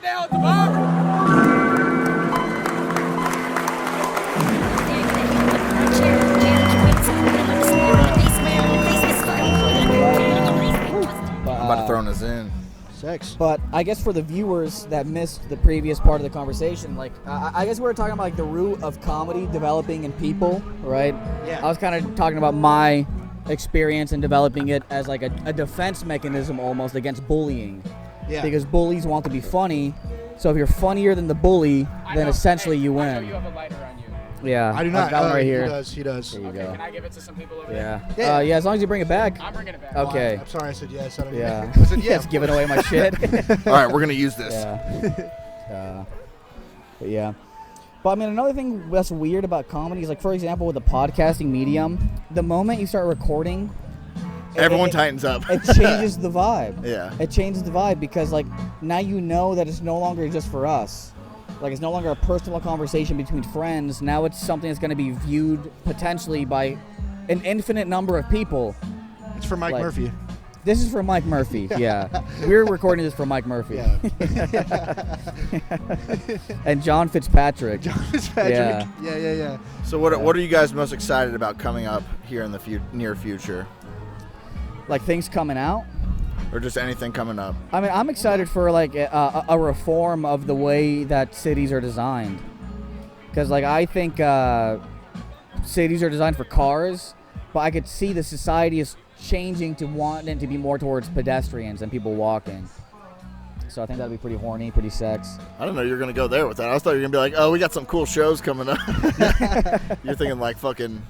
down tomorrow. I'm about to throw us in. Sex. But I guess for the viewers that missed the previous part of the conversation, like I guess we were talking about like the root of comedy developing in people, right? Yeah. I was kind of talking about my experience in developing it as like a defense mechanism almost against bullying. Yeah. Because bullies want to be funny, so if you're funnier than the bully, then essentially you I know win. you have a lighter on you. Yeah. I do not. I've got one right here. He does. There you Okay, go. can I give it to some people over Yeah. Yeah. Yeah, as long as you bring it back. there? I'm bringing it back. Okay. I'm sorry I said yes. I don't Yeah. I said yeah. Yes, giving away my shit. All right, we're gonna use this. Yeah. But yeah. But I mean, another thing that's weird about comedy is like, for example, with the podcasting medium, the moment you start recording, Everyone tightens up. It changes the vibe. Yeah. It changes the vibe because like now you know that it's no longer just for us. Like it's no longer a personal conversation between friends. Now it's something that's going to be viewed potentially by an infinite number of people. It's for Mike Like, Murphy. This is for Mike Murphy. Yeah. We're recording this for Mike Murphy. Yeah. And John Fitzpatrick. Fitzpatrick. Yeah. So what are you guys most excited about coming up here in the near future, Like things coming out. or just anything coming up? I mean, I'm excited for like a reform of the way that cities are designed, because like I think cities are designed for cars, but I could see the society is changing to want it to be more towards pedestrians and people walking. So I think that'd be pretty horny, pretty sex. I don't know. You're gonna go there with that. I thought you were gonna be like, oh, we got some cool shows coming up. You're thinking like fucking.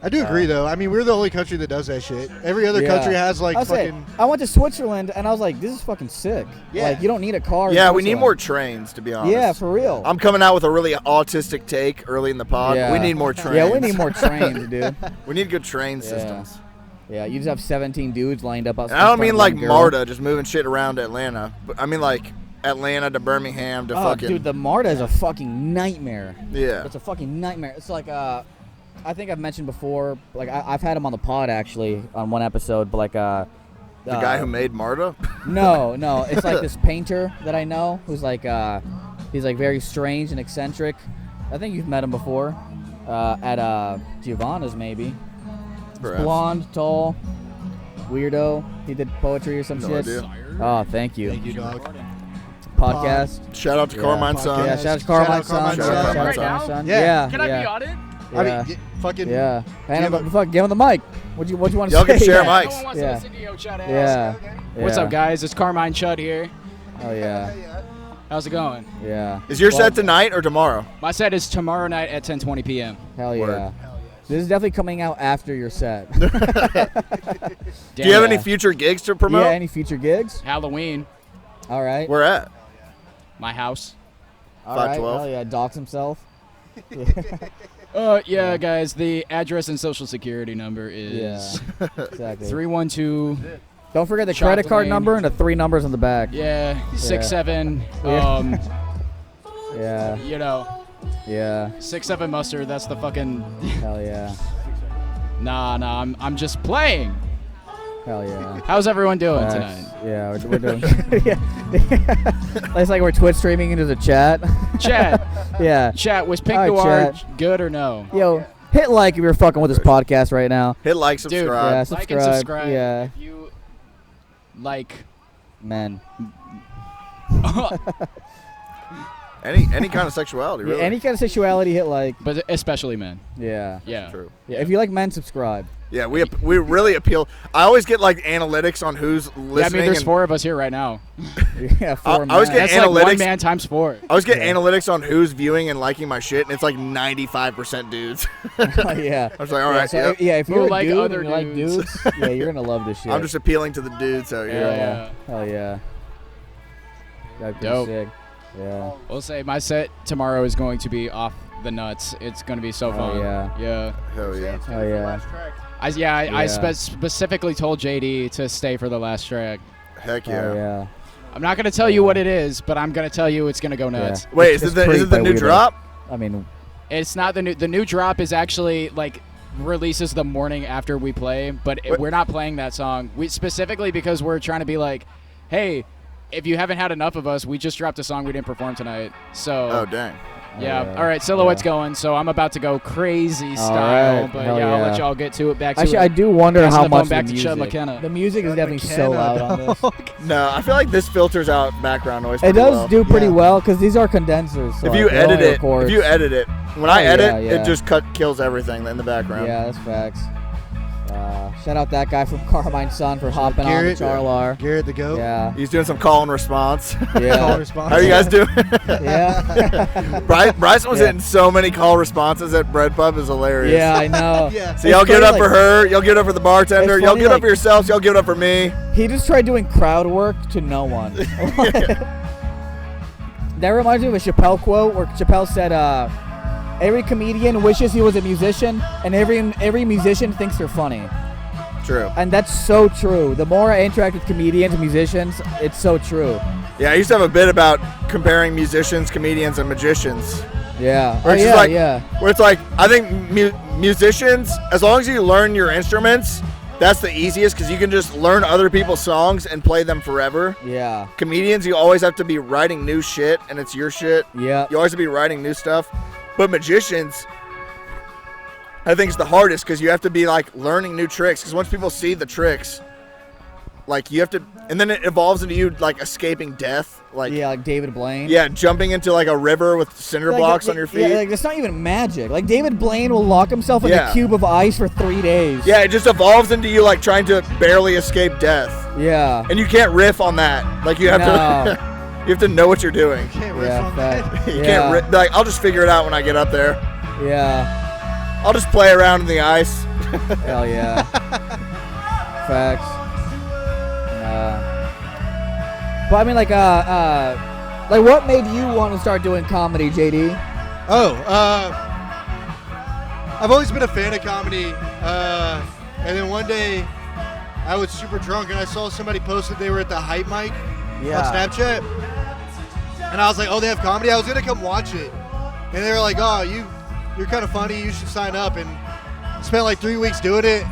I do agree, though. I mean, we're the only country that does that shit. Every other Yeah. country has, like, I was saying, fucking... I went to Switzerland and I was like, this is fucking sick. Yeah. Like you don't need a car. in Yeah, we need Switzerland. more trains, to be honest. Yeah, for real. I'm coming out with a really autistic take early in the pod. Yeah. We need more trains. Yeah, we need more trains, dude. We need good train Yeah. systems. Yeah, you just have 17 dudes lined up outside. And I don't in front mean of like one girl. MARTA just moving shit around Atlanta, but I mean like Atlanta to Birmingham to Oh, fucking. dude, the MARTA is a fucking nightmare. Yeah. It's a fucking nightmare. It's like, I think I've mentioned before, like, I've had him on the pod, actually, on one episode, but, like, The guy who made MARTA? No, it's like this painter that I know who's, like, he's, like, very strange and eccentric. I think you've met him before at Giovanna's, maybe. Perhaps. Blonde, tall, weirdo. He did poetry or some No shit. idea. Oh, thank you. Thank you, dog. Podcast. Shout out to Yeah. Carmine's son. Yeah, shout out to Carmine's son. Shout out to Carmine's Shout out to son. son. Yeah. Yeah. Can I be on it? I Yeah. mean, fucking... Yeah. Hand Give him, fuck, give him the mic. What you want to Y'all say? can share Yeah. mics. No one wants Yeah. to listen to Yo Chud ass. Yeah. What's Yeah. up, guys? It's Carmine Chud here. Oh, yeah. How's it going? Yeah. Is your Well, set tonight or tomorrow? My set is tomorrow night at 10:20 p.m. Hell yeah. Word. This is definitely coming out after your set. Do you have any Yeah. future gigs to promote? Yeah, any future gigs? Halloween, All right. Where at? my house. All right. 512? Hell yeah. Dox himself. Yeah, guys, the address and social security number is Exactly. 312. Don't forget the Shop credit card Lane. number and the 3 numbers on the back. Yeah, 67. Yeah. Yeah. You know, Yeah. 67 mustard. That's the fucking. Hell yeah. Nah. I'm just playing. Hell yeah. How's everyone doing Facts. tonight? Yeah, we're doing. Yeah. It's like we're Twitch streaming into the chat. Chat, Yeah. chat. Was Pink All right, Noir chat. good or no? Yo, hit like if you're fucking with this podcast right now. Hit like, Dude, subscribe. Yeah, Like subscribe. and subscribe. Yeah. If you like. Men. Any kind of sexuality, really. Yeah, any kind of sexuality, hit like. But especially men. Yeah. Yeah. True. Yeah. If you like men, subscribe. Yeah, we really appeal. I always get like analytics on who's listening. Yeah, I mean, there's and 4 of us here right now. Yeah. I For was men. getting That's like 1 analytics. man times 4. I always get analytics on who's viewing and liking my shit, and it's like 95% dudes. Oh, yeah. I was like, all right, So, yeah. if you're a like dude other and you like dudes. dudes, yeah, you're gonna love this shit. I'm just appealing to the dudes out here. Yeah. Hell yeah. That'd be Dope. sick. Yeah. We'll say my set tomorrow is going to be off the nuts. It's going to be so Oh, fun. yeah. Yeah. Hell yeah. Oh yeah. I Yeah. specifically told JD to stay for the last track. Heck yeah. Oh yeah. I'm not going to tell you what it is, but I'm going to tell you it's going to go nuts. Yeah. Wait, It's is it Creep the by new Weirdo. drop? I mean, It's not the new drop is actually like releases the morning after we play, but What? we're not playing that song. We specifically because we're trying to be like, hey, if you haven't had enough of us, we just dropped a song we didn't perform tonight. So. Oh dang. Yeah. yeah. All right. Silhouette's Yeah. going, so I'm about to go crazy style. right. But Hell yeah, I'll let yeah. y'all get to it. Back to Actually, it. I do wonder Passing how the phone much back the to music. Chud McKenna. The music is definitely so McKenna, loud on this. No, I feel like this filters out background noise. It pretty does well. do pretty Yeah. well because these are condensers. So If like, you they only edit it, record- when I Oh, edit, yeah, yeah. it just kills everything in the background. Yeah, that's facts. Shout out that guy from Carmine's Son for hopping on Garrett. the Charlar. Garrett the goat. Yeah, He's doing some call and response. Call yeah, response. How are you guys doing? yeah. Bryson was Yeah. hitting so many call responses at Bread Pub is hilarious. Yeah, I know. Yeah. So y'all It's give it up funny, for her, y'all give it up for the bartender, It's y'all funny, give it up like- for yourselves, y'all give it up for me. He just tried doing crowd work to no one. That reminds me of a Chappelle quote where Chappelle said, "Every comedian wishes he was a musician, and every musician thinks they're funny." True. And that's so true. The more I interact with comedians and musicians, it's so true. Yeah, I used to have a bit about comparing musicians, comedians, and magicians. Yeah. Where Oh, it's yeah, just like, yeah. Where it's like, I think musicians, as long as you learn your instruments, that's the easiest because you can just learn other people's songs and play them forever. Yeah. Comedians, you always have to be writing new shit, and it's your shit. Yeah. You always have to be writing new stuff. But magicians, I think it's the hardest because you have to be like learning new tricks. Because once people see the tricks, like you have to, and then it evolves into you like escaping death. Like Yeah, like David Blaine. yeah, jumping into like a river with cinder Like, blocks on your feet. Yeah, like it's not even magic. Like David Blaine will lock himself in Yeah. a cube of ice for 3 days. Yeah, it just evolves into you like trying to barely escape death, Yeah. and you can't riff on that. Like you have No. to, you have to know what you're doing. Can't riff Yeah, on that. fact. You Yeah. can't like I'll just figure it out when I get up there. Yeah. I'll just play around in the ice. Hell yeah. Facts. But I mean, like what made you want to start doing comedy, JD? Oh, I've always been a fan of comedy. And then one day, I was super drunk and I saw somebody posted they were at the Hype Mic on Snapchat. And I was like, oh, they have comedy? I was going to come watch it. And they were like, oh, you're kind of funny. You should sign up. And spent like 3 weeks doing it,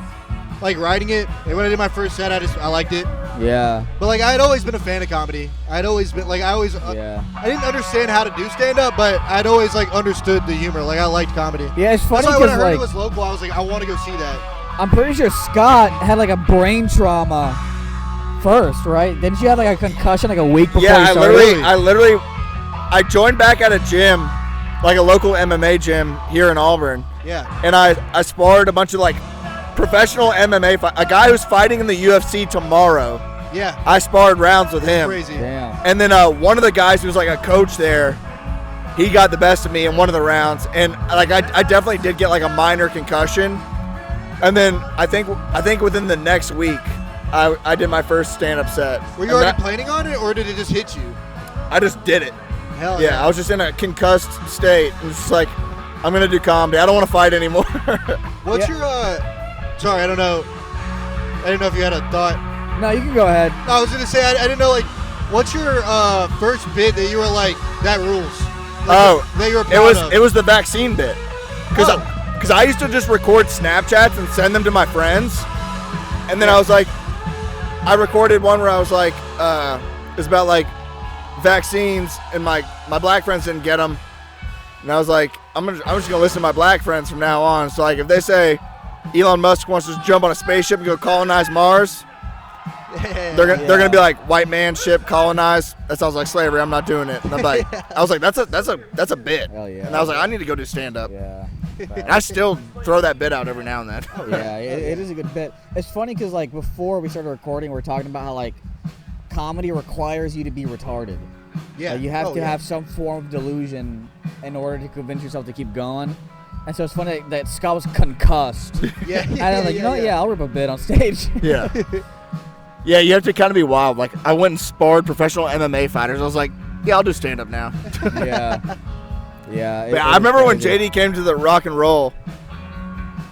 like writing it. And when I did my first set, I liked it. Yeah. But like I had always been a fan of comedy. I'd always been like I didn't understand how to do stand up, but I'd always like understood the humor. Like I liked comedy. Yeah, it's funny That's why when I because heard like it was local, I was like, I want to go see that. I'm pretty sure Scott had like a brain trauma first, right? Didn't you have like a concussion like a week before Yeah, you I started? literally, I joined back at a gym, like a local MMA gym here in Auburn, Yeah. and I sparred a bunch of like professional MMA, a guy who's fighting in the UFC tomorrow. Yeah. I sparred rounds with him, Crazy. Damn. and then one of the guys who was like a coach there, he got the best of me in one of the rounds, and like I definitely did get like a minor concussion, and then I think within the next week, I did my first stand-up set. Were you And already planning on it, or did it just hit you? I just did it. Hell Yeah, I was just in a concussed state. It was just like, I'm gonna do comedy. I don't want to fight anymore. What's your Sorry, I don't know. I didn't know if you had a thought. No, you can go ahead. No, I was gonna say I didn't know like, what's your first bit that you were like that rules? Like, that you were proud of? it was the vaccine bit, because Oh. I used to just record Snapchats and send them to my friends, and then I was like, I recorded one where I was like, it was about like vaccines, and my black friends didn't get them, and I was like, I'm just gonna listen to my black friends from now on. So like, if they say Elon Musk wants to jump on a spaceship and go colonize Mars, they're gonna be like, white man ship colonize. That sounds like slavery. I'm not doing it. And I'm like, I was like, that's a bit. Hell yeah. And I was like, I need to go do stand up. Yeah. And I still throw that bit out every now and then. Yeah, it is a good bit. It's funny because like before we started recording, we were talking about how like comedy requires you to be retarded. Yeah. Like, you have to yeah. have some form of delusion in order to convince yourself to keep going. And so it's funny that Scott was concussed. Yeah. And I was like, you know what? Yeah, I'll rip a bit on stage. Yeah. Yeah, you have to kind of be wild. Like, I went and sparred professional MMA fighters. I was like, yeah, I'll do stand up now. Yeah. Yeah. But I remember when JD came to the rock and roll,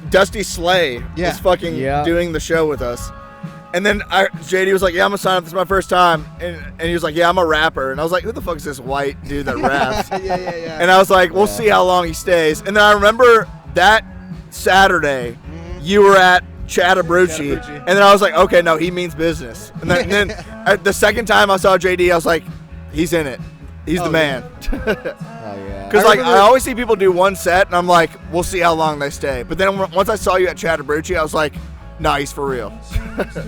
Dusty Slay was fucking doing the show with us. And then JD was like, yeah, I'm going to sign up. This is my first time. And he was like, yeah, I'm a rapper. And I was like, who the fuck is this white dude that raps? Yeah. And I was like, we'll see how long he stays. And then I remember that Saturday, you were at Chatabrucci. And then I was like, okay, no, he means business. And then the second time I saw JD, I was like, he's in it. He's the man. Oh yeah. Because I always see people do one set, and I'm like, we'll see how long they stay. But then once I saw you at Chatabrucci, I was like, nah, he's for real.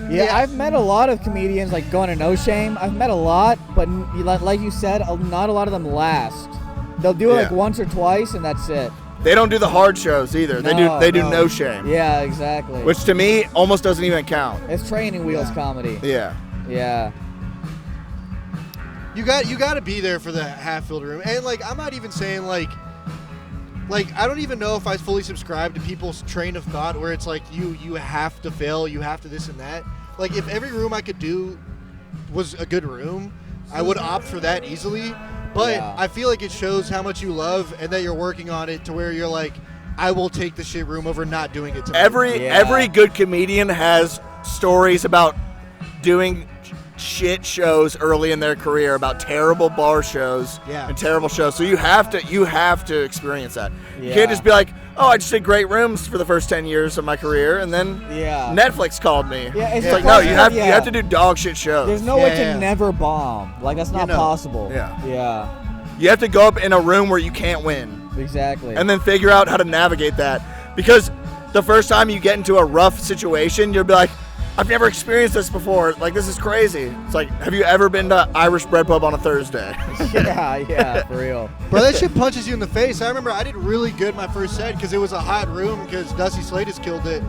Yeah, I've met a lot of comedians like going to No Shame. I've met a lot, but like you said, not a lot of them last. They'll do it like once or twice, and that's it. They don't do the hard shows either. They do no shame. Yeah, exactly. Which to me almost doesn't even count. It's training wheels comedy. Yeah. Yeah. You got to be there for the half-filled room. And like I'm not even saying like I don't even know if I fully subscribe to people's train of thought where it's like you have to fail, you have to this and that. Like if every room I could do was a good room, I would opt for that easily. But I feel like it shows how much you love and that you're working on it to where you're like, I will take the shit room over not doing it tonight. Every good comedian has stories about doing shit shows early in their career, about terrible bar shows and terrible shows. So you have to experience that. You can't just be like, oh, I just did great rooms for the first 10 years of my career, and then Netflix called me. Yeah, it's like, no, you have to do dog shit shows. There's no way to never bomb. Like that's not possible. Yeah. You have to go up in a room where you can't win. Exactly. And then figure out how to navigate that. Because the first time you get into a rough situation, you'll be like, I've never experienced this before. Like, this is crazy. It's like, have you ever been to Irish Bread Pub on a Thursday? yeah, for real. Bro, that shit punches you in the face. I remember I did really good my first set because it was a hot room because Dusty Slatus killed it.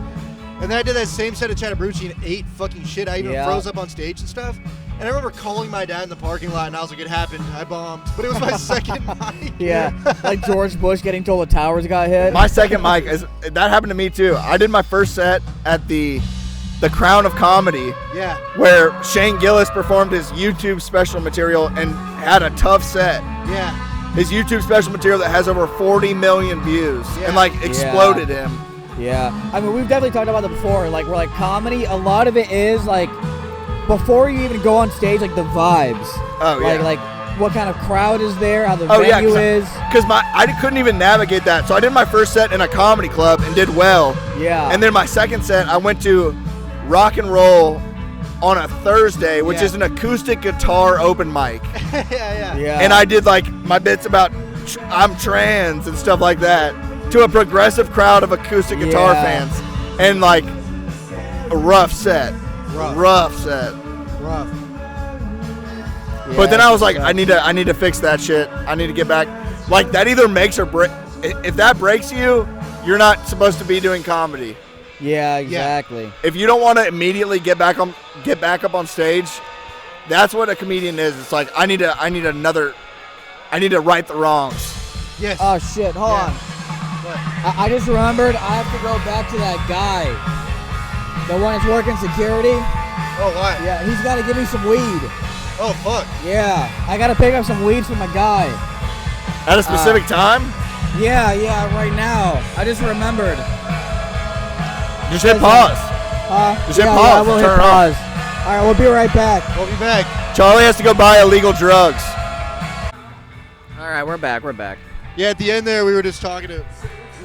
And then I did that same set at Chatabrucci and ate fucking shit. I even froze up on stage and stuff. And I remember calling my dad in the parking lot, and I was like, it happened. I bombed. But it was my second mic. Yeah, like George Bush getting told the towers got hit. My second mic, that happened to me, too. I did my first set at the Crown of Comedy, where Shane Gillis performed his YouTube special material and had a tough set. Yeah. His YouTube special material that has over 40 million views and, like, exploded him. Yeah. I mean, we've definitely talked about that before. Like, we're like, comedy, a lot of it is, like, before you even go on stage, like, the vibes. Oh, yeah. Like what kind of crowd is there, how the venue is. Because I couldn't even navigate that. So I did my first set in a comedy club and did well. Yeah. And then my second set, I went to Rock and Roll on a Thursday, which is an acoustic guitar open mic. Yeah. And I did like my bits about I'm trans and stuff like that to a progressive crowd of acoustic guitar fans, and like a rough set. Rough set. Rough. But then I was like, I need to fix that shit. I need to get back. Like that either makes or break. If that breaks you, you're not supposed to be doing comedy. Yeah, exactly. If you don't want to immediately get back up on stage, that's what a comedian is. It's like I need to right the wrongs. Yes. Oh shit! Hold on. I just remembered. I have to go back to that guy, the one that's working security. Oh, why? Yeah, he's got to give me some weed. Oh fuck. Yeah, I got to pick up some weed from a guy. At a specific time? Yeah, right now. I just remembered. Just hit pause. Just hit pause. Yeah, we'll Turn hit it pause. off. All right, we'll be right back. We'll be back. Charlie has to go buy illegal drugs. All right, we're back. Yeah, at the end there, we were just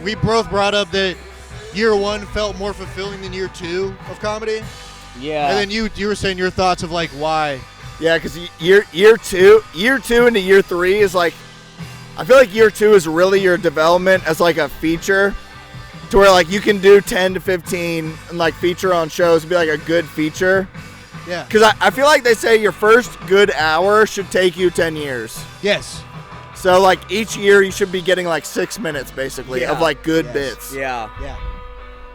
we both brought up that year one felt more fulfilling than year two of comedy. Yeah. And then you were saying your thoughts of like why. Yeah, because year two into year three is like, I feel like year two is really your development as like a feature, to where like you can do 10 to 15 and like feature on shows and be like a good feature. Yeah. Because I feel like they say your first good hour should take you 10 years. Yes. So like each year you should be getting like 6 minutes basically of like good bits. Yeah.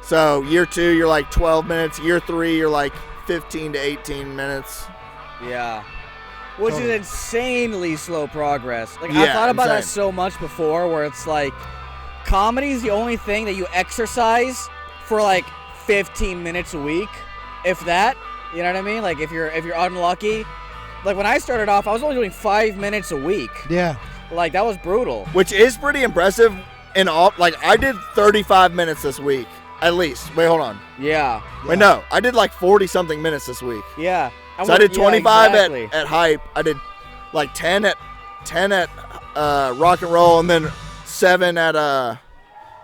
So year two you're like 12 minutes. Year three you're like 15 to 18 minutes. Yeah. Which is insanely slow progress. Like I thought about that so much before, where it's like comedy is the only thing that you exercise for like 15 minutes a week, if that. You know what I mean? Like if you're unlucky. Like when I started off, I was only doing 5 minutes a week. Yeah. Like that was brutal. Which is pretty impressive. In all, like I did 35 minutes this week at least. Wait, hold on. Yeah. Wait, no, I did like 40 something minutes this week. Yeah. So I did 25 exactly. at Hype. I did like 10 at Rock and Roll, and then 7 at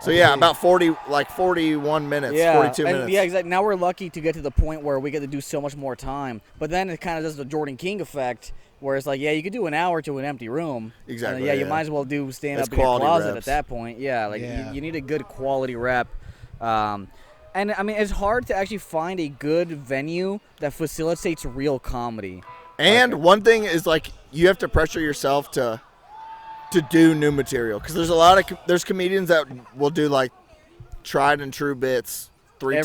So yeah, about 41 minutes, 42 minutes. Yeah, exactly. Now we're lucky to get to the point where we get to do so much more time. But then it kind of does the Jordan King effect, where it's like, yeah, you could do an hour to an empty room. Exactly. And you might as well do stand That's up in your closet reps. at that point. Yeah, you need a good quality rep. And I mean, it's hard to actually find a good venue that facilitates real comedy. And one thing is like you have to pressure yourself to do new material, because there's comedians that will do like tried and true bits three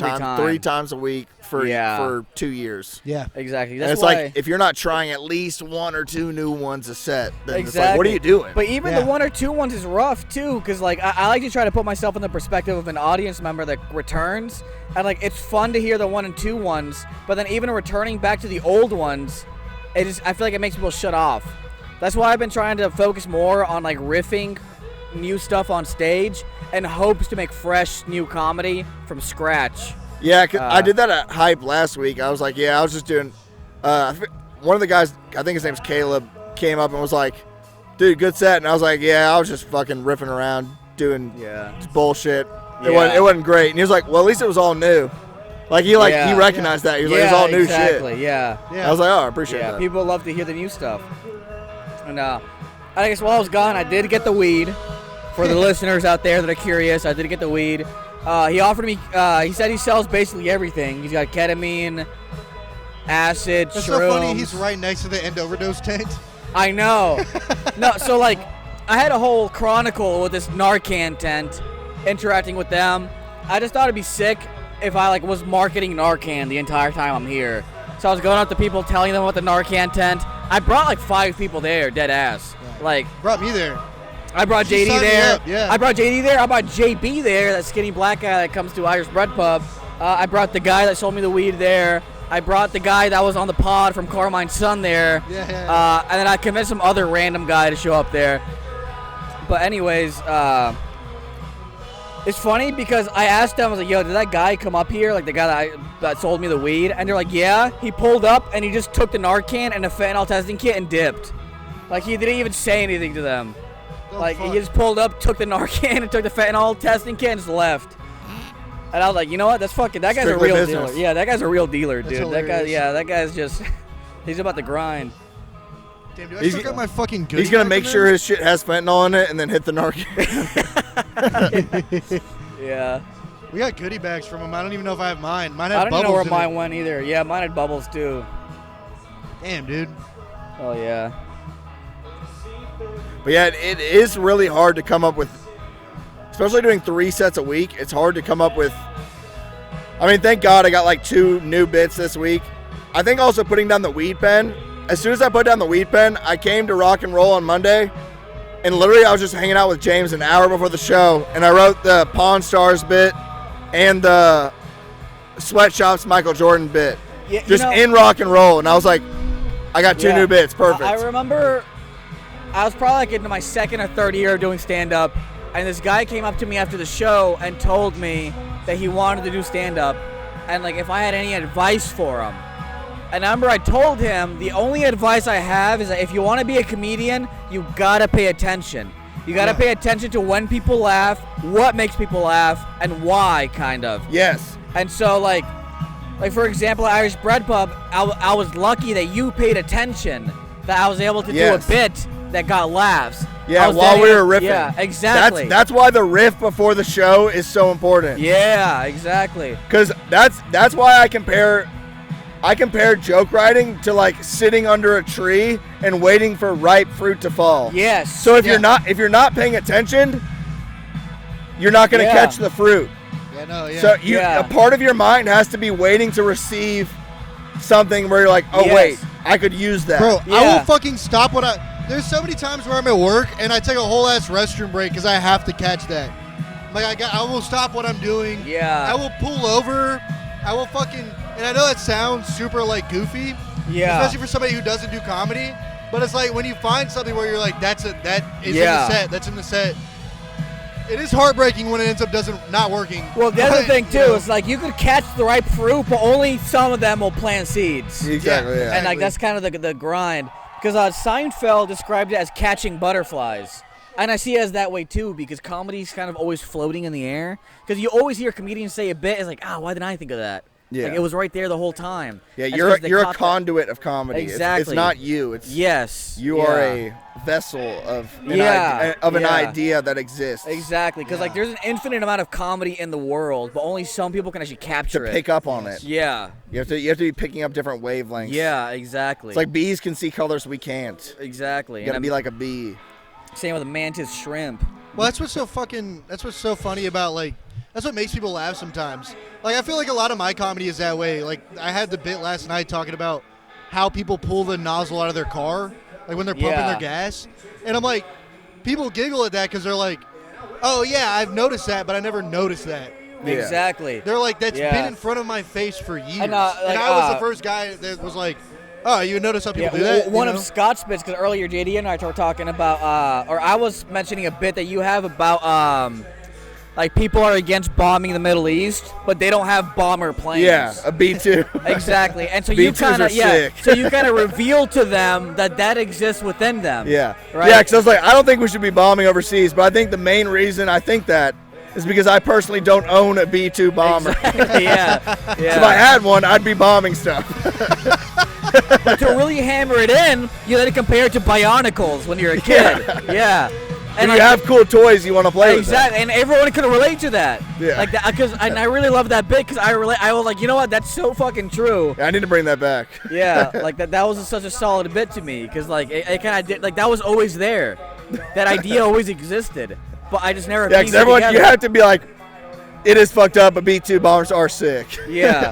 times a week for 2 years. Yeah, exactly. That's why like if you're not trying at least one or two new ones a set, then it's like, what are you doing? But even the one or two ones is rough too, because like I like to try to put myself in the perspective of an audience member that returns, and like it's fun to hear the 1 and 2 ones, but then even returning back to the old ones, I feel like it makes people shut off. That's why I've been trying to focus more on like riffing new stuff on stage and hopes to make fresh new comedy from scratch. Yeah, I did that at Hype last week. I was like, I was just doing one of the guys, I think his name's Caleb, came up and was like, dude, good set. And I was like, I was just fucking riffing around doing bullshit. It wasn't great. And he was like, well, at least it was all new. Like he recognized that. He was like, it's all new shit. Exactly, yeah. I was like, I appreciate that. People love to hear the new stuff. And I guess while I was gone, I did get the weed. For the listeners out there that are curious, I did get the weed. He offered me, he said he sells basically everything. He's got ketamine, acid, That's shrooms. so funny, he's right next to the end overdose tent. I know. No, so like, I had a whole chronicle with this Narcan tent, interacting with them. I just thought it'd be sick if I like was marketing Narcan the entire time I'm here. So I was going up to people, telling them about the Narcan tent. I brought like 5 people there, dead ass. Like, brought me there. I brought She JD signed me there. up, yeah. I brought JD there. I brought JB there, that skinny black guy that comes to Irish Bread Pub. I brought the guy that sold me the weed there. I brought the guy that was on the pod from Carmine's son there. Yeah. And then I convinced some other random guy to show up there. But anyways, it's funny because I asked them, I was like, yo, did that guy come up here? Like the guy that sold me the weed? And they're like, yeah. He pulled up and he just took the Narcan and the fentanyl testing kit and dipped. Like he didn't even say anything to them. He just pulled up, took the Narcan and took the fentanyl testing kit and just left. And I was like, you know what? That's fucking, that guy's Strictly a real business. dealer. Yeah, that guy's a real dealer, That's dude. That guy, hilarious. that guy's just, he's about to grind. Damn, do I still got my fucking goodie He's going to bag make in sure there? his shit has fentanyl in it and then hit the Narcan. Yeah. We got goodie bags from him. I don't even know if I have mine. Mine I had don't bubbles even know where in mine it. went either. Yeah, mine had bubbles too. Damn, dude. Oh, yeah. But yeah, it is really hard to come up with, especially doing 3 sets a week. It's hard to come up with. I mean, thank God I got like 2 new bits this week. I think also putting down the weed pen. As soon as I put down the weed pen, I came to Rock and Roll on Monday, and literally I was just hanging out with James an hour before the show, and I wrote the Pawn Stars bit and the Sweatshops Michael Jordan bit. Yeah, Just in Rock and Roll, and I was like, I got 2 new bits, perfect. I remember I was probably like into my 2nd or 3rd year of doing stand-up, and this guy came up to me after the show and told me that he wanted to do stand-up, and like if I had any advice for him. And I remember I told him, the only advice I have is that if you want to be a comedian, you gotta pay attention. You gotta pay attention to when people laugh, what makes people laugh, and why, kind of. Yes. And so, like for example, at Irish Bread Pub, I was lucky that you paid attention, that I was able to do a bit that got laughs. Yeah, while we were riffing. Yeah, exactly. That's why the riff before the show is so important. Yeah, exactly. Because that's why I compare joke writing to like sitting under a tree and waiting for ripe fruit to fall. Yes. So if you're not paying attention, you're not going to catch the fruit. Yeah, no, yeah. So a part of your mind has to be waiting to receive something where you're like, oh wait, I could use that. Bro, I will fucking stop there's so many times where I'm at work and I take a whole ass restroom break because I have to catch that. Like I will stop what I'm doing. Yeah. I will pull over. I will fucking, and I know that sounds super like goofy. Yeah. Especially for somebody who doesn't do comedy. But it's like when you find something where you're like, that is in the set. That's in the set. It is heartbreaking when it ends up not working. Well, the other thing too is like you could catch the ripe fruit, but only some of them will plant seeds. Exactly. Yeah. And like that's kind of the grind. Because Seinfeld described it as catching butterflies. And I see it as that way too, because comedy's kind of always floating in the air. Because you always hear comedians say a bit, it's like, why didn't I think of that? Yeah. Like, it was right there the whole time. Yeah, That's you're 'cause they a caught that. conduit of comedy. Exactly. It's not you. It's Yes. You are a vessel of an idea that exists. Exactly, because like there's an infinite amount of comedy in the world, but only some people can actually capture to it. pick up on it. Yeah. You have to be picking up different wavelengths. Yeah, exactly. It's like bees can see colors we can't. Exactly. You gotta be like a bee. Same with a mantis shrimp. Well, that's what's so funny about, like, that's what makes people laugh sometimes. Like, I feel like a lot of my comedy is that way. Like, I had the bit last night talking about how people pull the nozzle out of their car, like when they're pumping their gas. And I'm like, people giggle at that because they're like, oh, yeah, I've noticed that, but I never noticed that. Yeah. Exactly. They're like, that's been in front of my face for years. And, and I was the first guy that was like, oh, you notice how people do that? One of Scott's bits, because earlier JD and I were talking about, or I was mentioning a bit that you have about, like, people are against bombing the Middle East, but they don't have bomber planes. Yeah, a B-2. Exactly. And so B2s you kind are of, sick. so you kind of reveal to them that exists within them. Yeah. Right? Yeah, because I was like, I don't think we should be bombing overseas, but I think the main reason I think that is because I personally don't own a B-2 bomber. Exactly. Yeah. So if I had one, I'd be bombing stuff. But to really hammer it in, you let it compare it to Bionicles when you're a kid. Yeah. And you have cool toys you want to play with. Exactly, and everyone could relate to that. Yeah. Like that, because I really love that bit because I was like, you know what, that's so fucking true. Yeah, I need to bring that back. Yeah, like that was such a solid bit to me because like it kind of did, like that was always there. That idea always existed, but I just never. Yeah, because everyone, you have to be like, it is fucked up, but B-2 bombers are sick. Yeah.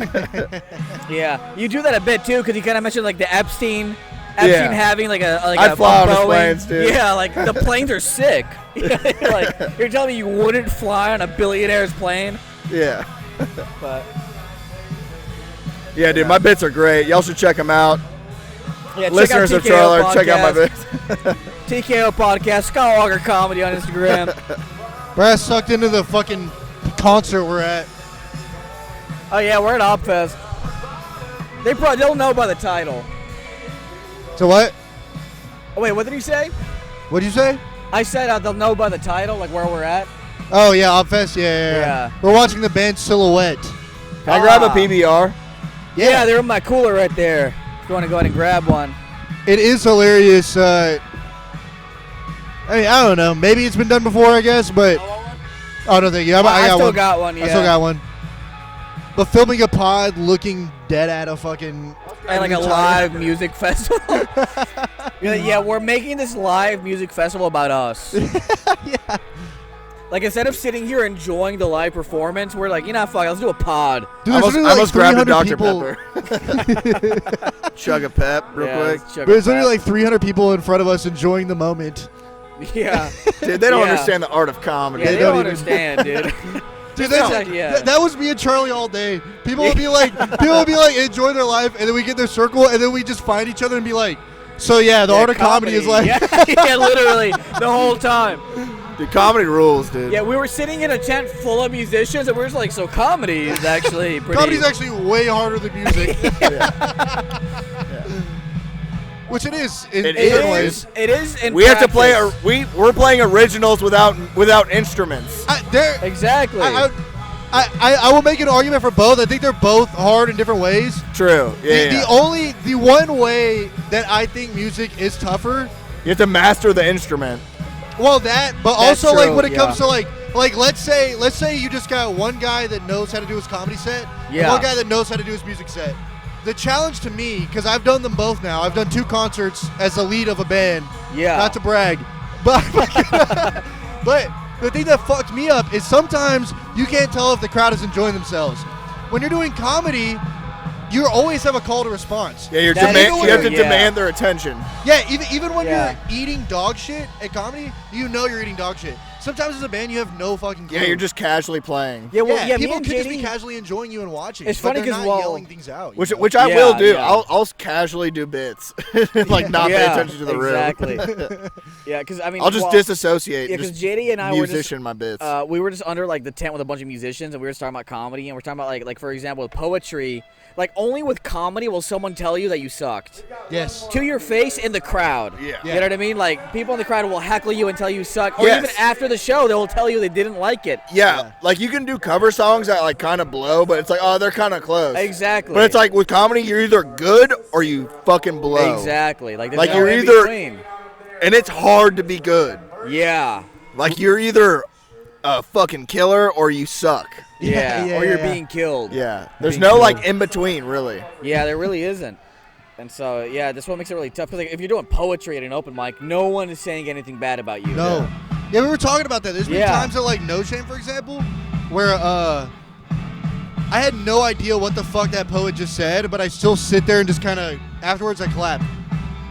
Yeah, you do that a bit too because you kind of mentioned like the Epstein having like I fly on his planes, dude. Yeah, like the planes are sick. Like you're telling me you wouldn't fly on a billionaire's plane? Yeah. But yeah, dude, my bits are great. Y'all should check them out. yeah, Listeners of Charlar, check out my bits. TKO podcast, Skywalker Comedy on Instagram. Brass sucked into the fucking concert we're at. Oh yeah, we're at Aubfest. They'll know by the title. So what? Oh wait, what did he say? What'd you say? I said they'll know by the title, like where we're at. Oh, yeah, Aubfest, yeah. We're watching the band Silhouette. Can I grab a PBR? Yeah, they're in my cooler right there. If you want to go ahead and grab one. It is hilarious. I mean, I don't know. Maybe it's been done before, I guess, but... Oh, no, thank you. I still got one, yeah. I still got one. But filming a pod looking dead at a fucking... At like a live music festival. Yeah, we're making this live music festival about us. Yeah. Like instead of sitting here enjoying the live performance, we're like, you know, fuck, let's do a pod. Dude, I almost grabbed a Dr. people. Pepper. Chug a pep real quick. But there's only like 300 people in front of us enjoying the moment. Yeah. Dude, they don't understand the art of comedy. Yeah, they don't understand, dude. Dude, that was me and Charlie all day. People would be like, enjoy their life, and then we get their circle, and then we just find each other and be like, so yeah, the art of comedy is like, yeah, literally the whole time. Dude, comedy rules, dude. Yeah, we were sitting in a tent full of musicians, and we were just like, so comedy is actually pretty. Comedy's actually way harder than music. Which it is in certain ways. It is. In we have to play. practice. We're playing originals without instruments. Exactly. I will make an argument for both. I think they're both hard in different ways. True. Yeah. The one way that I think music is tougher. You have to master the instrument. Well, but That's also true, like when it comes to like let's say you just got one guy that knows how to do his comedy set, and one guy that knows how to do his music set. The challenge to me, because I've done them both now. I've done 2 concerts as the lead of a band. Yeah. Not to brag, but the thing that fucked me up is sometimes you can't tell if the crowd is enjoying themselves. When you're doing comedy, you always have a call to response. Yeah, you have to demand their attention. Yeah, even when you're eating dog shit at comedy, you know you're eating dog shit. sometimes as a band you have no fucking clue. Yeah, you're just casually playing. Yeah, well, Yeah, me people and could just be JD casually enjoying you and watching. It's but funny they're 'cause, not well, yelling things out. you Which know? which I Yeah, will do. yeah. I'll casually do bits, like not pay attention to the exactly. room. Yeah, because I mean, I'll just disassociate. Yeah, and because just JD and I were just musician my bits. we were just under like the tent with a bunch of musicians, and we were just talking about comedy, and we're talking about like for example with poetry, like only with comedy will someone tell you that you sucked Yes. to your face in the crowd. Yeah. You know what I mean? Like people in the crowd will heckle you and tell you suck, or Yes. even after the show they will tell you they didn't like it. Yeah, like you can do cover songs that like kind of blow, but it's like, oh, they're kind of close. Exactly. But it's like with comedy, you're either good or you fucking blow. Exactly. Like, there's Like no you're in either- between. And it's hard to be good. Yeah. Like you're either a fucking killer or you suck. Yeah. Yeah, or you're yeah. being killed. Yeah. There's Being no killed. like in between, really. Yeah, there really isn't. And so, yeah, that's what makes it really tough. Because like, if you're doing poetry at an open mic, no one is saying anything bad about you. No. Yeah, we were talking about that. There's been Yeah. times at like No Shame, for example, where I had no idea what the fuck that poet just said, but I still sit there and just kind of afterwards I clap.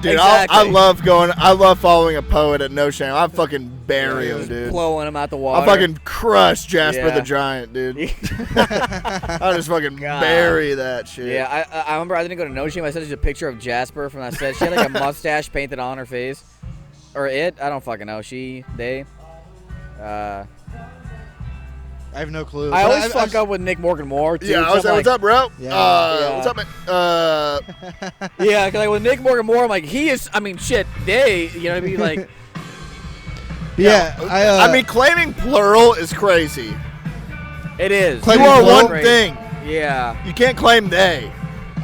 Dude, Exactly. I love following a poet at No Shame. I fucking bury him, dude. Blowing them out the I water. fucking crush Jasper Yeah. the Giant, dude. I just fucking God. bury that shit. Yeah, I remember I didn't go to No Shame. I sent you a picture of Jasper from that set. She had like a mustache painted on her face. Or it. I don't fucking know. She, they. I have no clue. I But always fuck up with Nick Morgan Moore, too. Yeah, I was so I'm like, what's up, bro? Yeah. Yeah. What's up, man? Yeah, because like with Nick Morgan Moore, I'm like, he is, I mean, shit, they, you know what I mean? Like, Yeah, I mean, claiming plural is crazy. it is. You Claiming are plural? one thing. Yeah. You can't claim they.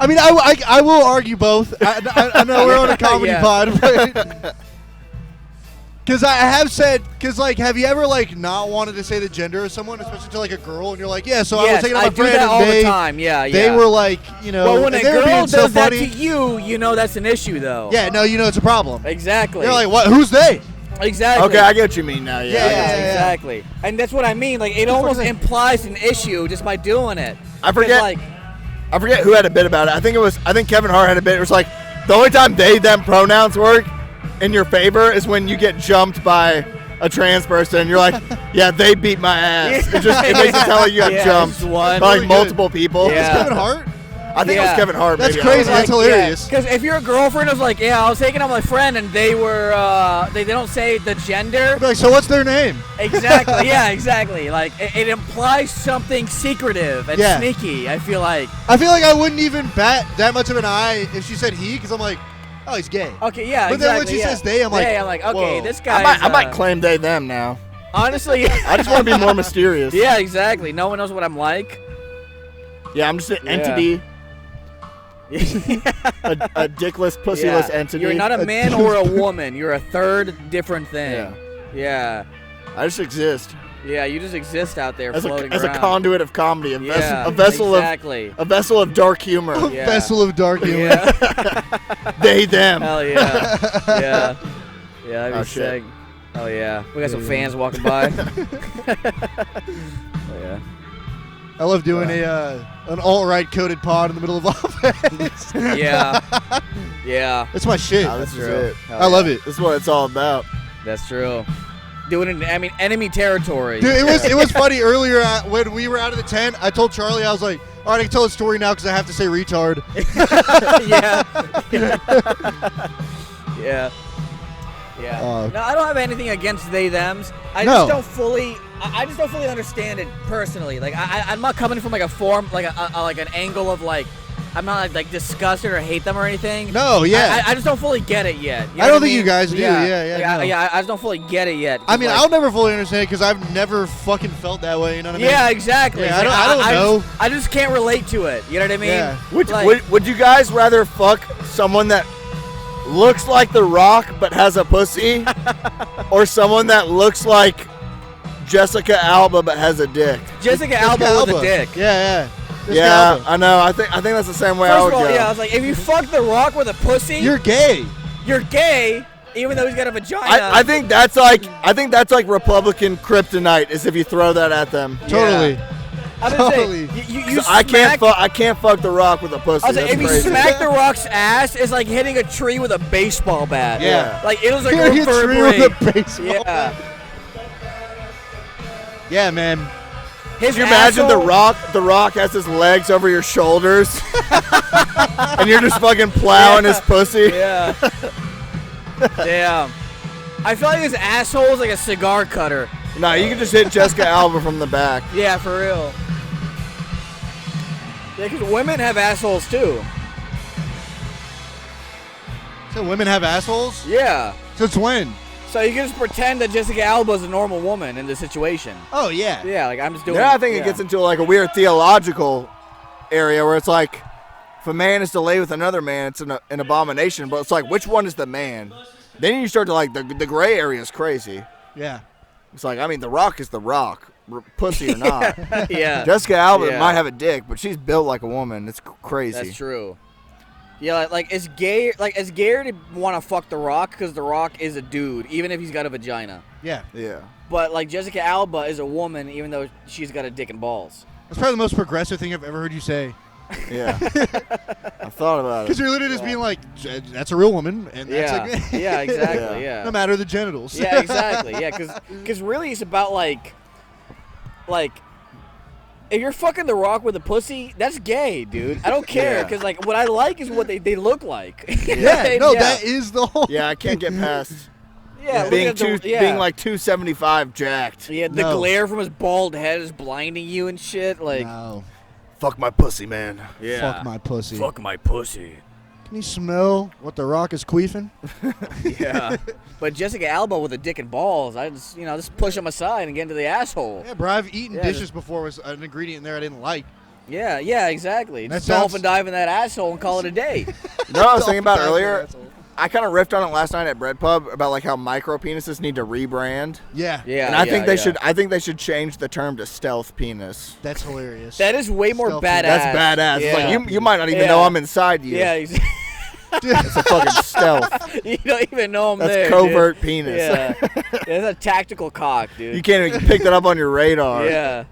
I mean, I will argue both. I know we're on a comedy Yeah. pod, but because I have said, because like, have you ever like not wanted to say the gender of someone, especially to like a girl, and you're like, yeah, so I was Yes, taking out I my do friend, that and all they the time. Yeah, yeah. they were like, you know, Well, when a and they were girl being does so that funny. to you, you know that's an issue, though. Yeah, no, you know it's a problem. Exactly. You're like, what? Who's they? Exactly. Okay, I get what you mean now. Yeah. Yeah, I get yeah, what you mean. Exactly. And that's what I mean. Like, it almost implies an issue just by doing it. I forget. 'Cause, like, I forget who had a bit about it. I think Kevin Hart had a bit. It was like the only time they them pronouns work in your favor is when you get jumped by a trans person. You're like, yeah, they beat my ass. It makes it sound like you got Yeah, jumped just one. by like Really multiple people. Yeah. It's Kevin Hart. I think it was Yeah. Kevin Hart. That's maybe. I don't crazy. know. That's hilarious. Because if your girlfriend was like, yeah, I was taking out my friend, and they were, they don't say the gender. Be like, so what's their name? Exactly. Yeah, exactly. Like, it implies something secretive and Yeah. sneaky, I feel like. I feel like I wouldn't even bat that much of an eye if she said he, because I'm like, oh, he's gay. Okay, yeah, But then when exactly, she yeah. says they, I'm like, They, I'm like, okay, whoa. this guy. I might claim they them now. Honestly, I just want to be more mysterious. yeah, exactly. No one knows what I'm like. Yeah, I'm just an entity, a dickless, pussyless Yeah. entity. You're not a man or a woman. You're a third different thing. Yeah. Yeah. I just exist Yeah, you just exist out there as floating a around. conduit of comedy, Yeah, a vessel exactly. of dark humor. Yeah. Vessel of dark humor. Yeah. They them. Hell yeah. Yeah. Yeah, that'd be Oh, shit. sick. Oh yeah. We got some fans walking by. Oh yeah. I love doing an alt-right coded pod in the middle of Aubfest. Yeah. Yeah. It's my shit. Nah, this is True. it. Hell I love yeah. it. This is what it's all about. That's true. Doing it in, enemy territory. Dude, it was funny earlier when we were out of the tent. I told Charlie, I was like, all right, I can tell a story now because I have to say retard. Yeah. Yeah. Yeah. No, I don't have anything against they thems. I No. just don't fully. I just don't fully understand it personally. Like I'm not coming from like a form, like like an angle of like. I'm not like disgusted or hate them or anything. No, yeah. I just don't fully get it yet. You know I don't what think you mean? guys do. Yeah, Like, no. I just don't fully get it yet. I mean, like, I'll never fully understand it because I've never fucking felt that way. You know what I mean? Yeah, exactly. Yeah, It's I don't know. I just can't relate to it. You know what I mean? Yeah. Would you guys rather fuck someone that looks like The Rock but has a pussy, or someone that looks like Jessica Alba but has a dick? Jessica Alba with a dick. Yeah. Jessica Yeah, Alba. I know. I think that's the same way I First would of all, go. yeah, I was like, if you fuck The Rock with a pussy, You're gay. you're gay, even though he's got a vagina. I think that's like Republican kryptonite is if you throw that at them. Totally. I'm gonna Totally. say, you I can't smack. fuck The Rock with a pussy. I was like, That's if you crazy. smack The Rock's ass, it's like hitting a tree with a baseball bat. Yeah. Like it'll like You're a tree reverberate. with a baseball. Yeah. Yeah, man. His Can you imagine asshole- The Rock has his legs over your shoulders, and you're just fucking plowing his pussy. Yeah. Damn. I feel like his asshole is like a cigar cutter. No, you can just hit Jessica Alba from the back. Yeah, for real. Yeah, because women have assholes too. So women have assholes? Yeah. Since when? So you can just pretend that Jessica Alba is a normal woman in this situation. Oh, yeah. Yeah, like I'm just doing. Then I think it gets into like a weird theological area where it's like, if a man is to lay with another man, it's an abomination. But it's like, which one is the man? Then you start to like the gray area is crazy. Yeah. It's like, I mean, The Rock is The Rock, pussy or not. Yeah. Jessica Alba Yeah. might have a dick, but she's built like a woman. It's crazy. That's true. Yeah, like it's gay. Like it's gayer to want to fuck The Rock because The Rock is a dude, even if he's got a vagina. Yeah. Yeah. But like Jessica Alba is a woman, even though she's got a dick and balls. That's probably the most progressive thing I've ever heard you say. Yeah. I thought about Because it. you're literally just being like, that's a real woman. And that's Yeah, like, yeah, exactly. Yeah, no matter the genitals. yeah, exactly. Yeah, because really it's about like if you're fucking The Rock with a pussy, that's gay, dude. I don't care Yeah. because like what I like is what they look like. Yeah, no, that is the whole. Yeah, I can't get past yeah, being look at the- yeah. being like 275 jacked. Yeah, the No. glare from his bald head is blinding you and shit. Like, No. Fuck my pussy, man. yeah, Fuck my pussy. fuck my pussy. Can you smell what the Rock is queefing? Yeah, but Jessica Alba with a dick and balls, I just push them aside and get into the asshole. Yeah, bro, I've eaten Yeah, dishes before with an ingredient in there I didn't like. Yeah, exactly. That Just sounds- dolphin dive in that asshole and call it a day. You know what I was thinking about Dolphin earlier? asshole. I kind of riffed on it last night at Bread Pub about like how micro penises need to rebrand. Yeah. And Yeah, I yeah, think they yeah. should. I think they should change the term to stealth penis. That's hilarious. That is way more Stealthy. badass. That's badass. It's Yeah. like you might not even Yeah. know I'm inside you. Yeah, It's a fucking stealth. you don't even know I'm That's there. covert dude. penis. Yeah, that's a tactical cock, dude. You can't even pick that up on your radar. Yeah,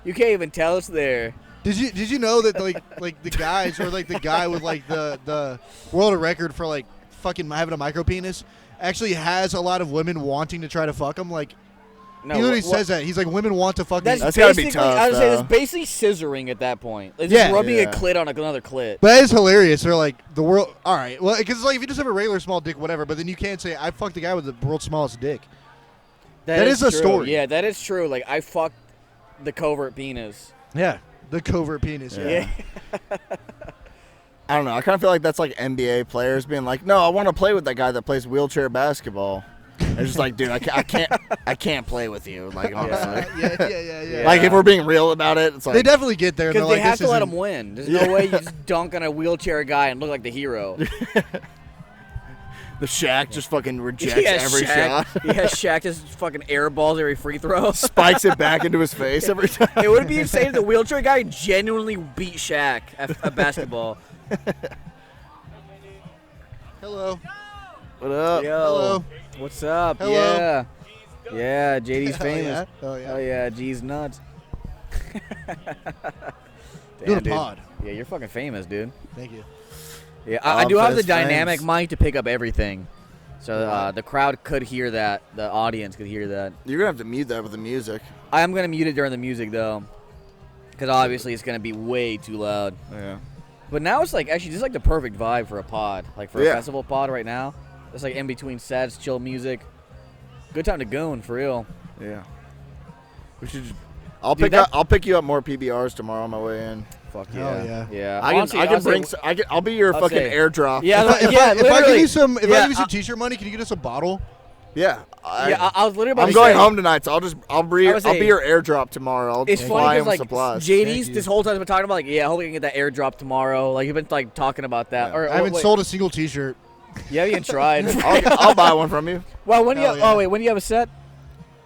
you can't even tell it's there. Did you know that like the guys or like the guy with like the world record for like fucking having a micro penis actually has a lot of women wanting to try to fuck him? Like No, he literally what- says that. He's like, women want to fuck me. That's gotta be basically, tough, I would say though. that's basically scissoring at that point. It's Yeah. just rubbing Yeah. a clit on another clit. But that is hilarious. They're like, the world. All right. Well, because it's like if you just have a regular small dick, whatever, but then you can't say, I fucked the guy with the world's smallest dick. That is a true. story. Yeah, that is true. Like, I fucked the covert penis. Yeah. The covert penis. Yeah. I don't know. I kind of feel like that's like NBA players being like, "No, I want to play with that guy that plays wheelchair basketball." It's just like, dude, I can't play with you. Like honestly, Yeah. like if we're being real about it, it's like They definitely get there. Because They're they like, have this to let isn't- him win. There's no way you just dunk on a wheelchair guy and look like the hero. the Shaq just fucking rejects every Shaq. shot, Yeah, Shaq just fucking airballs every free throw. spikes it back into his face every time. It would be insane if the wheelchair guy genuinely beat Shaq at basketball. Hello. What up? Yo, Hello. what's up? Hello. Yeah. Yeah, JD's Hell famous. yeah. Oh, yeah. Oh yeah, G's nuts. Doing a dude. pod. Yeah, you're fucking famous, dude. Thank you. Yeah, I do have the Aubfest dynamic fans. mic to pick up everything. So the crowd could hear that. The audience could hear that. You're gonna have to mute that with the music. I am going to mute it during the music, though. Because obviously it's going to be way too loud. Yeah. But now it's like, actually, this is like the perfect vibe for a pod. Like for a Yeah. festival pod right now. It's like in between sets, chill music. Good time to goon, for real. Yeah. We should. I'll Dude, I'll pick you up more PBRs tomorrow on my way in. Fuck Hell yeah. yeah. Yeah. I can Honestly, bring. I'll be your I'll fucking say- airdrop. Yeah, If yeah, I give literally. you some, if I Yeah, give you some t-shirt money, can you get us a bottle? Yeah. I was literally about I'm to going say, home tonight, so I'll be I was I'll be saying- your airdrop tomorrow. I'll It's fly funny him because like supplies. Thank JD's you. this whole time has been talking about like, yeah, I hope we can get that airdrop tomorrow. Like you've been like talking about that. Yeah. Or I haven't wait, sold a single t-shirt. You haven't even tried. I'll buy one from you. Well, when do you? Hell yeah. Oh wait, when do you have a set?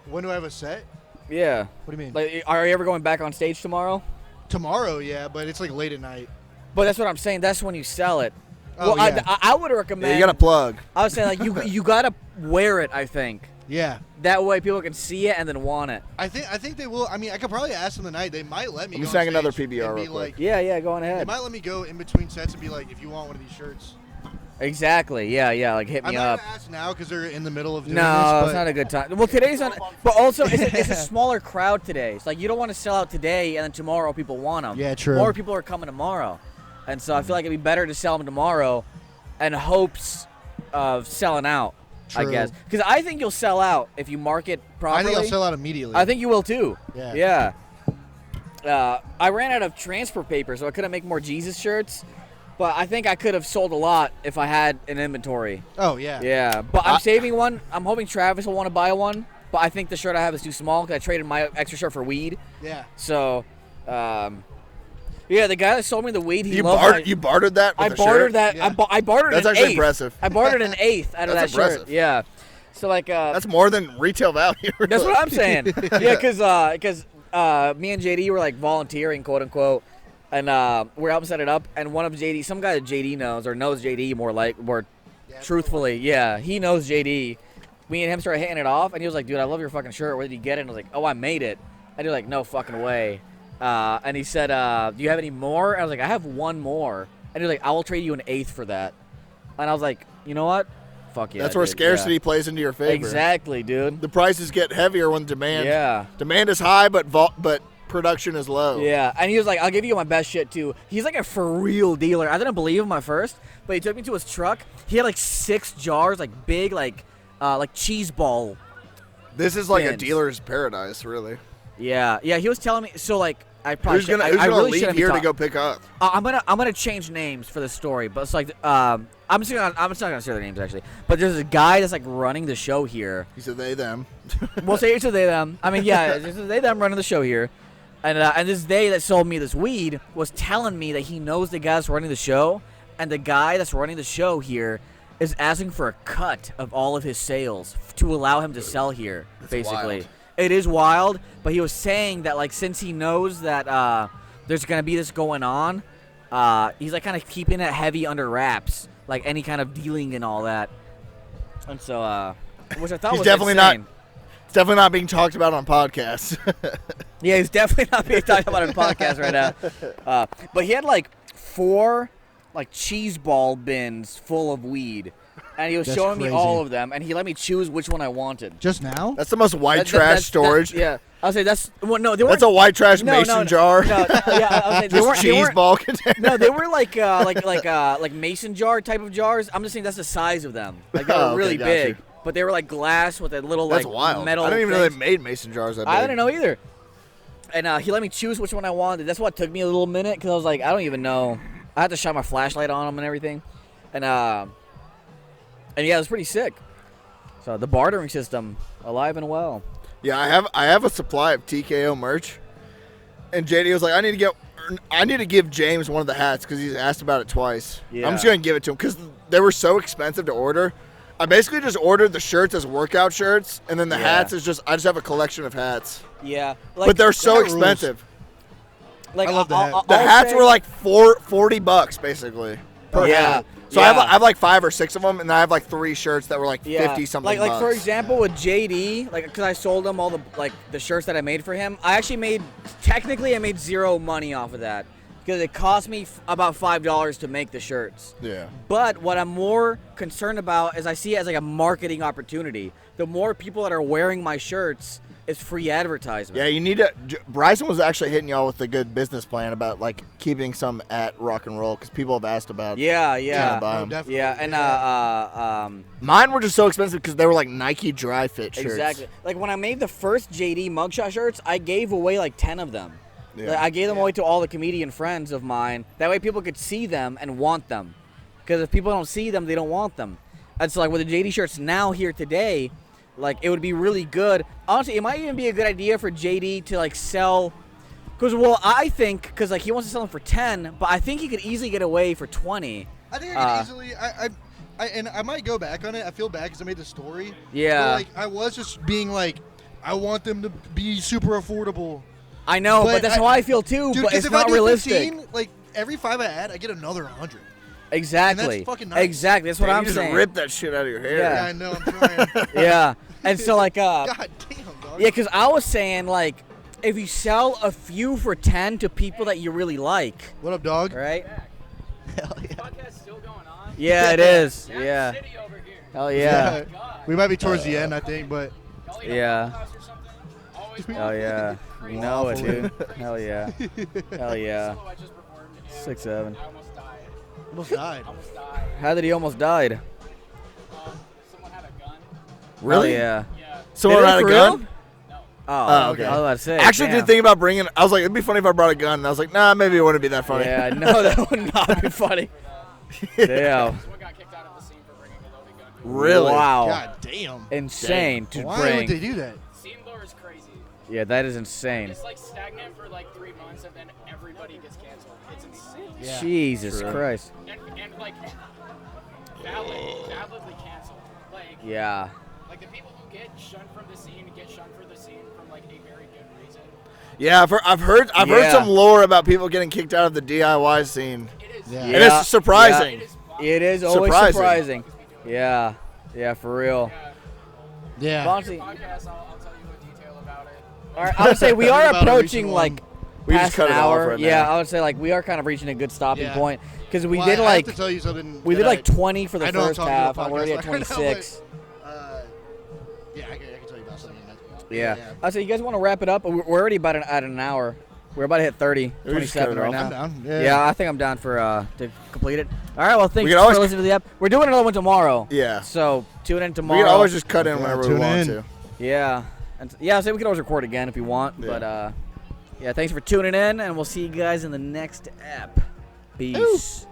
When do I have a set? Yeah. What do you mean? Like, are you ever going back on stage tomorrow? Tomorrow, yeah, but it's like late at night. But that's what I'm saying. That's when you sell it. Oh, well, yeah. I would recommend. Yeah, you gotta plug. I would say like you gotta wear it. I think Yeah. that way people can see it and then want it. I think they will. I mean, I could probably ask them tonight. They might let me Let me go snag on another stage PBR and be real quick. like, Yeah, go on They ahead. might let me go in between sets and be like, if you want one of these shirts. Exactly. Yeah. Like hit I'm me not up. gonna ask now because they're in the middle of doing No, this. it's not a good time. Well, today's not. But also, it's a smaller crowd today. It's like you don't want to sell out today and then tomorrow people want them. Yeah, true. More people are coming tomorrow, and so I feel like it'd be better to sell them tomorrow, in hopes of selling out. I True. guess because I think you'll sell out if you market properly. I think I'll sell out immediately. I think you will too. Yeah. I ran out of transfer paper, so I couldn't make more Jesus shirts. But I think I could have sold a lot if I had an inventory. Oh yeah. Yeah, but I'm saving one. I'm hoping Travis will want to buy one. But I think the shirt I have is too small because I traded my extra shirt for weed. Yeah. So, yeah, the guy that sold me the weed, he You loved you bartered that. With I the bartered shirt? that. Yeah. I bartered That's an actually eighth. impressive. I bartered an eighth out of that That's shirt. impressive. Yeah. So like, That's more than retail value. that's what I'm saying. Yeah, because me and JD were like volunteering, quote unquote, and we're helping set it up. And one of JD, some guy that JD knows or knows JD more truthfully, yeah, he knows JD. Me and him started hitting it off, and he was like, "Dude, I love your fucking shirt. Where did you get it?" And I was like, "Oh, I made it." And he was like, "No fucking way." And he said, "Do you have any more?" And I was like, "I have one more." And he was like, "I will trade you an eighth for that." And I was like, "You know what? Fuck yeah." That's where dude. scarcity Yeah. plays into your favor. Exactly, dude. The prices get heavier when demand. Yeah. Demand is high, but production is low. Yeah, and he was like, "I'll give you my best shit too." He's like a for real dealer. I didn't believe him at first, but he took me to his truck. He had like 6 jars, like big, like cheese ball. This is like a Bins. dealer's paradise, really. Yeah. He was telling me. So like, I probably Who's gonna, I who's gonna really leave shouldn't here be to go pick up? I'm gonna change names for the story, but it's like I'm just not gonna say their names actually. But there's a guy that's like running the show here. He said they, them. We'll say it's a they them. I mean, yeah, it's a they them running the show here. And this they that sold me this weed was telling me that he knows the guy that's running the show, and the guy that's running the show here is asking for a cut of all of his sales to allow him to sell here. Basically, wild. it is wild. But he was saying that like since he knows that there's gonna be this going on, he's like kind of keeping it heavy under wraps, like any kind of dealing and all that. And so, which I thought He's was definitely insane. It's definitely not being talked about on podcasts. Yeah, he's definitely not being talked about on a podcast right now. But he had like 4 like cheese ball bins full of weed, and he was That's showing me crazy. all of them, and he let me choose which one I wanted. Just now? That's the most white That- trash that's- storage. yeah, I'll say that's well, no, they weren't. That's a white trash no, mason no, jar. No, yeah, I'll say they Just weren't. They cheese weren't ball container. no, they were like mason jar type of jars. I'm just saying that's the size of them. Like they were Oh, okay, really got big, you. but they were like glass with a little That's like wild. metal. I didn't even know things. they made mason jars that big. I didn't know either. And he let me choose which one I wanted. That's what took me a little minute because I was like, I don't even know. I had to shine my flashlight on them and everything. And yeah, it was pretty sick. So the bartering system, alive and well. Yeah, I have a supply of TKO merch, and JD was like, I need to give James one of the hats because he's asked about it twice. Yeah. I'm just gonna give it to him because they were so expensive to order. I basically just ordered the shirts as workout shirts, and then the Yeah. hats is I just have a collection of hats. Yeah, But they're so that rules. expensive. like I love the hat. The I'll hats say- were like $40 basically per Yeah. hat. So Yeah. I have like 5 or 6 of them, and I have like 3 shirts that were like 50 something. Like for bucks. example, with JD, like because I sold him all the shirts that I made for him. I actually made 0 money off of that because it cost me about $5 to make the shirts. Yeah. But what I'm more concerned about is I see it as like a marketing opportunity. The more people that are wearing my shirts is free advertisement. Yeah, you need to. Bryson was actually hitting y'all with a good business plan about like keeping some at Rock and Roll because people have asked about. Yeah, trying to yeah. buy Oh, 'em. definitely. Yeah, and Mine were just so expensive because they were like Nike dry fit shirts. exactly. Like when I made the first JD mugshot shirts, I gave away like 10 of them. Yeah. Like, I gave them away to all the comedian friends of mine. That way people could see them and want them. Because if people don't see them, they don't want them. And so like with the JD shirts now here today, like it would be really good. Honestly, it might even be a good idea for JD to like sell. Because I think because like he wants to sell them for 10, but I think he could easily get away for 20. I think I could easily. And I might go back on it. I feel bad because I made the story. Yeah. But, like I was just being like, I want them to be super affordable. I know, but that's how I feel too. Dude, but 'cause it's if I not do realistic. 15, like every 5 I add, I get another 100. Exactly. And that's fucking nice. Exactly. That's what Man, I'm you just saying. rip that shit out of your hair. Yeah. Yeah, I know. I'm trying. Yeah. And so like God damn, dog. yeah, because I was saying like if you sell a few for 10 to people that you really like, What up, dog? right? Hell yeah. Podcast still going on? Yeah, it is. Yeah. Hell yeah. We might be towards the end, I think, but Yeah. Oh yeah. You know it, dude. Hell yeah. Hell yeah. 6'7". almost died. How did he almost died? Someone had a gun. Really? Hell yeah. Someone Did it had a for gun? real? No. Oh, okay. I was about to say. Actually, damn. did think about bringing. I was like, it'd be funny if I brought a gun. And I was like, nah, maybe it wouldn't be that funny. Yeah, no, that would not be funny. Damn. Someone got kicked out of the scene for bringing a loaded gun. Really? Wow. God damn. Insane to Why bring. would they do that? Scene lore is crazy. Yeah, that is insane. It's like stagnant for like 3 months and then everybody gets canceled. It's insane. Yeah. Jesus True. Christ. And like validly canceled. Like Yeah. like the people who get shunned from the scene get shunned for the scene from like a very good reason. Yeah, I've heard Yeah. some lore about people getting kicked out of the DIY scene, It is. Yeah. and it's surprising. It is It is always Surprising. surprising. Yeah. Yeah, for real. Yeah. Bonzi. Podcast, I'll tell you a detail about it. All right, I would say we are About a approaching recent like We just past cut an it off hour. right Yeah, now. I would say like we are kind of reaching a good stopping Yeah. point because we Well, did I like have to tell you something. we did that like 20 for the I know I'm first talking to a half. I'm already at podcast right now, 26. yeah, I can tell you about something. Yeah. I say you guys want to wrap it up? We're already about at an hour. We're about to hit 30, We just cut 27 it right off. now. I'm down. Yeah. Yeah, I think I'm down for to complete it. All right, well, thanks can for always- listening to the app. We're doing another one tomorrow. Yeah. So tune in We tomorrow. can always just cut in whenever we tune want in. to. Yeah. And yeah, I say we can always record again if you want. Yeah. But yeah, thanks for tuning in, and we'll see you guys in the next app. Peace.